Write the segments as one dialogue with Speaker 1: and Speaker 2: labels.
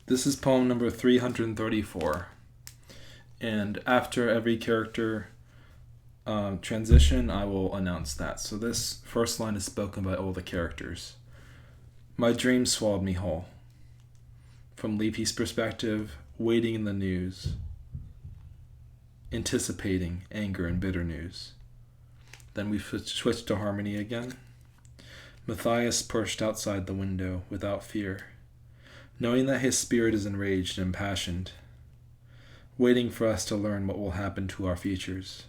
Speaker 1: This is poem number 334. And after every character transition, I will announce that. So this first line is spoken by all the characters. My dream swallowed me whole. From Leafy's perspective, waiting in the news, anticipating anger and bitter news. Then we switch to harmony again. Matthias perched outside the window without fear, knowing that his spirit is enraged and impassioned, waiting for us to learn what will happen to our futures.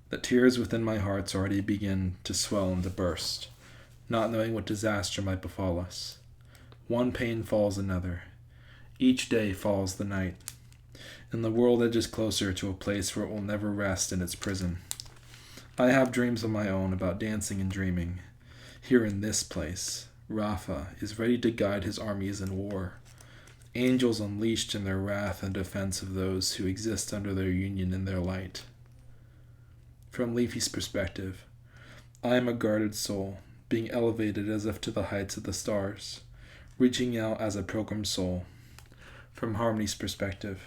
Speaker 1: The tears within my hearts already begin to swell and to burst, not knowing what disaster might befall us. One pain follows another. Each day follows the night, and the world edges closer to a place where it will never rest in its prison. I have dreams of my own about dancing and dreaming. Here in this place, Rafa is ready to guide his armies in war. Angels unleashed in their wrath in defense of those who exist under their union in their light. From Leafy's perspective, I am a guarded soul, being elevated as if to the heights of the stars, reaching out as a pilgrim soul. From Harmony's perspective,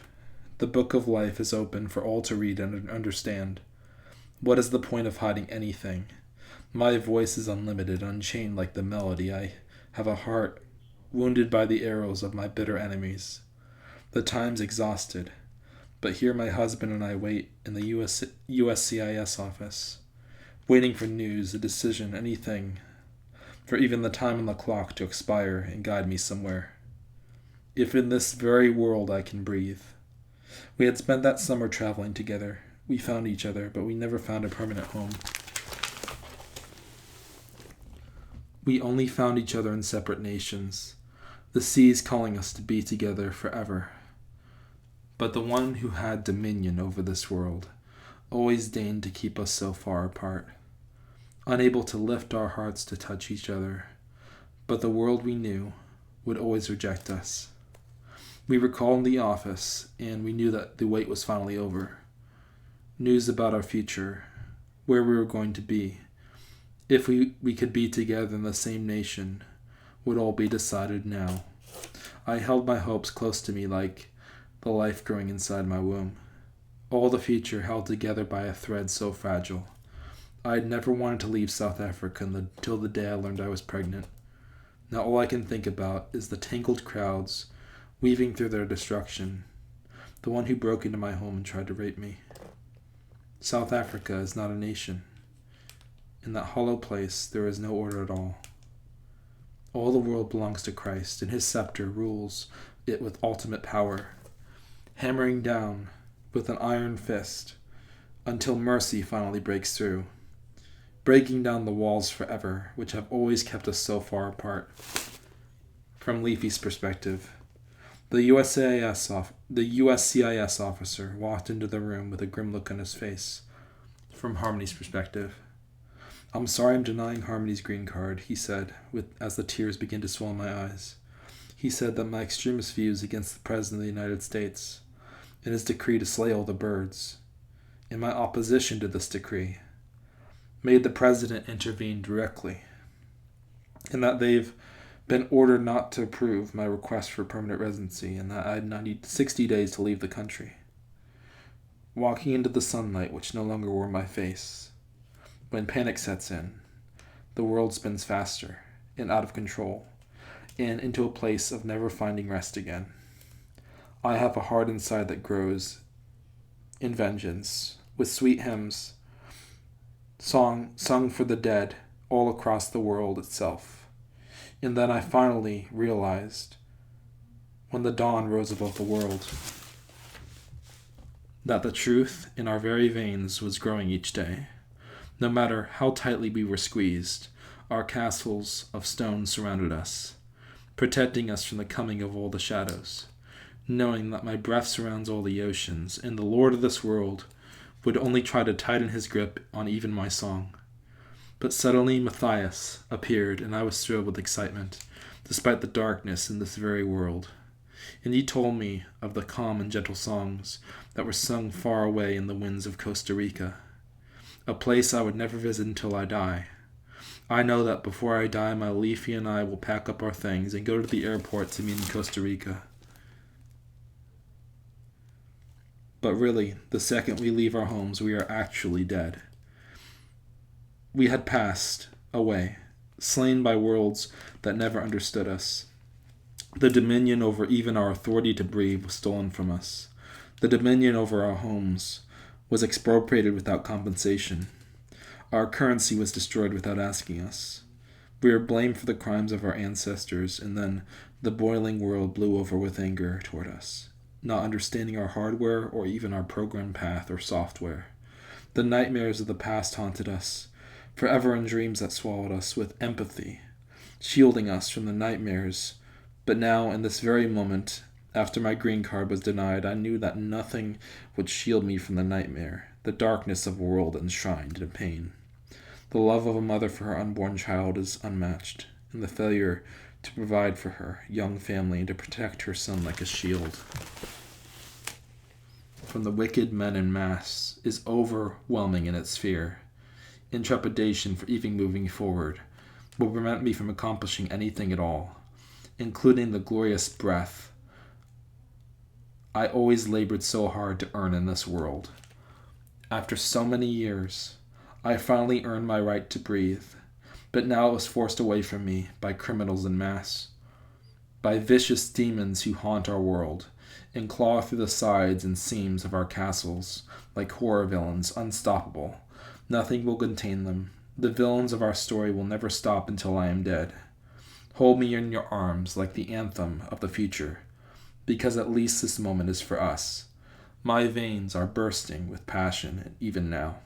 Speaker 1: the book of life is open for all to read and understand. What is the point of hiding anything? My voice is unlimited, unchained like the melody. I have a heart wounded by the arrows of my bitter enemies. The time's exhausted, but here my husband and I wait in the USCIS office, waiting for news, a decision, anything, for even the time on the clock to expire and guide me somewhere. If in this very world I can breathe. We had spent that summer traveling together. We found each other, but we never found a permanent home. We only found each other in separate nations, the seas calling us to be together forever. But the one who had dominion over this world always deigned to keep us so far apart, unable to lift our hearts to touch each other, but the world we knew would always reject us. We were called in the office, and we knew that the wait was finally over. News about our future, where we were going to be, if we could be together in the same nation, would all be decided now. I held my hopes close to me like the life growing inside my womb. All the future held together by a thread so fragile. I had never wanted to leave South Africa until the day I learned I was pregnant. Now all I can think about is the tangled crowds weaving through their destruction, the one who broke into my home and tried to rape me. South Africa is not a nation. In that hollow place, there is no order at all. All the world belongs to Christ, and his scepter rules it with ultimate power, hammering down with an iron fist until mercy finally breaks through, breaking down the walls forever, which have always kept us so far apart. From Leafy's perspective, the USCIS officer walked into the room with a grim look on his face. From Harmony's perspective, I'm sorry I'm denying Harmony's green card, he said, as the tears began to swell in my eyes. He said that my extremist views against the President of the United States and his decree to slay all the birds, and my opposition to this decree, made the President intervene directly, and that they've been ordered not to approve my request for permanent residency, and that I had 60 days to leave the country. Walking into the sunlight which no longer warmed my face, when panic sets in, the world spins faster and out of control, and into a place of never finding rest again. I have a heart inside that grows in vengeance, with sweet hymns sung for the dead all across the world itself. And then I finally realized, when the dawn rose above the world, that the truth in our very veins was growing each day. No matter how tightly we were squeezed, our castles of stone surrounded us, protecting us from the coming of all the shadows, knowing that my breath surrounds all the oceans, and the Lord of this world would only try to tighten his grip on even my song. But suddenly Matthias appeared, and I was thrilled with excitement, despite the darkness in this very world. And he told me of the calm and gentle songs that were sung far away in the winds of Costa Rica, a place I would never visit until I die. I know that before I die, my Leafy and I will pack up our things and go to the airport to meet in Costa Rica. But really, the second we leave our homes, we are actually dead. We had passed away, slain by worlds that never understood us. The dominion over even our authority to breathe was stolen from us. The dominion over our homes was expropriated without compensation. Our currency was destroyed without asking us. We were blamed for the crimes of our ancestors, and then the boiling world blew over with anger toward us, not understanding our hardware or even our program path or software. The nightmares of the past haunted us, forever in dreams that swallowed us with empathy, shielding us from the nightmares. But now, in this very moment, after my green card was denied, I knew that nothing would shield me from the nightmare, the darkness of a world enshrined in pain. The love of a mother for her unborn child is unmatched, and the failure to provide for her young family and to protect her son like a shield from the wicked men in mass is overwhelming in its fear. Intrepidation for even moving forward will prevent me from accomplishing anything at all, including the glorious breath I always labored so hard to earn in this world. After so many years, I finally earned my right to breathe, but now it was forced away from me by criminals in mass, by vicious demons who haunt our world and claw through the sides and seams of our castles like horror villains, unstoppable. Nothing will contain them. The villains of our story will never stop until I am dead. Hold me in your arms like the anthem of the future, because at least this moment is for us. My veins are bursting with passion even now.